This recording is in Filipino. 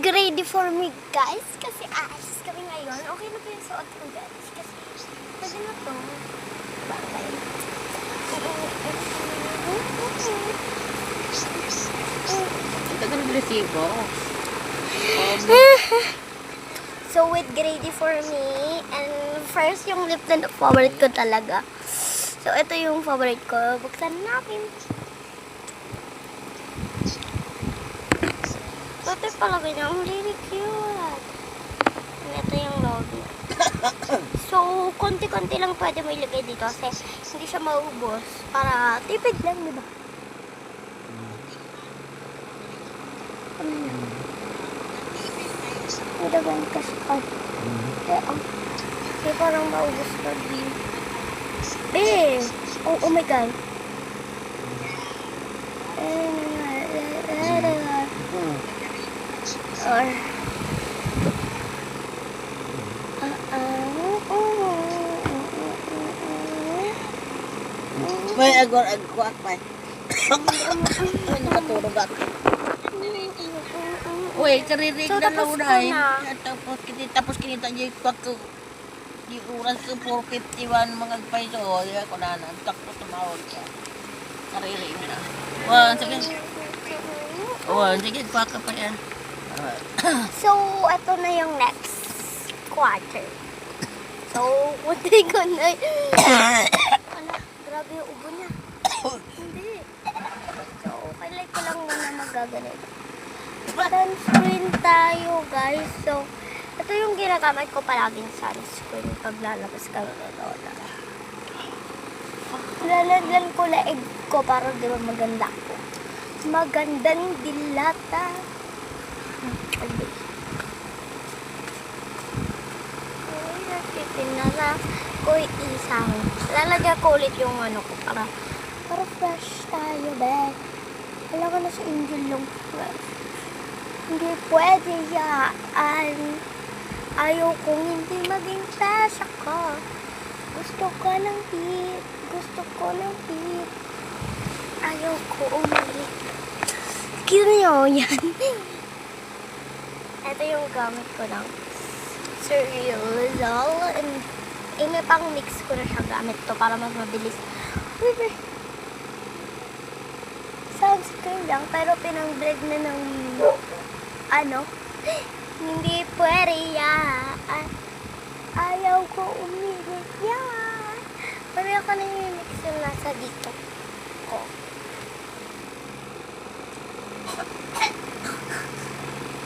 ready for me, guys. Kasi aalis kami ngayon. Okay na ba yung suot ko, guys? Kasi pwede na to. Bagay. Ito ka nag-resibo. So, with ready for me. And first, yung lip na favorite ko talaga. So, ito yung favorite ko. Buksan natin. Ito pala ganyan. Really cute. And ito yung logo. So, konti-konti lang pwede mo ilagay dito kasi hindi siya maubos. Para tipid lang, di ba? Ito ba yung kasukal? Kaya parang maubos na din. Oh my God. Or May agwak pa. May nakatulog ako. Uy, karirig So, na tapos lunay. ko na. Tapos kinita niya yung kwak di oras sa 4:51 mga peso. Di ako na takto tumawag siya. Karirig na. Sige. Sige, kwak ka pa yan. So, ito na yung next quarter. So, kunti ko na. Ala, grabe yung ubo niya. Hindi. So, kailan ko lang muna magaganit. Sunscreen tayo, guys. So, ito yung ginagamit ko palaging sunscreen pag lalabas kami nito. Lalagyan ko laig ko para di ba maganda ako. Magandang dilata. Pinala ko isang. Lalagyan ko ulit yung ano ko para fresh tayo, be. Wala ka na sa angel yung fresh. Hindi pwede yaan. Ayaw kong hindi maging fresh ako. Gusto ko ng hit. Gusto ko ng hit. Ayaw ko umalik. Cute nyo yan. Ito yung gamit ko ng cereal. And may pang mix ko na siya gamit to para mas mabilis. Sunscreen lang pero pinang-blend na ng ano. Hindi pwede yan. Ayaw ko umilit yan. Pareho ka na yung mix yung nasa dito. Oh.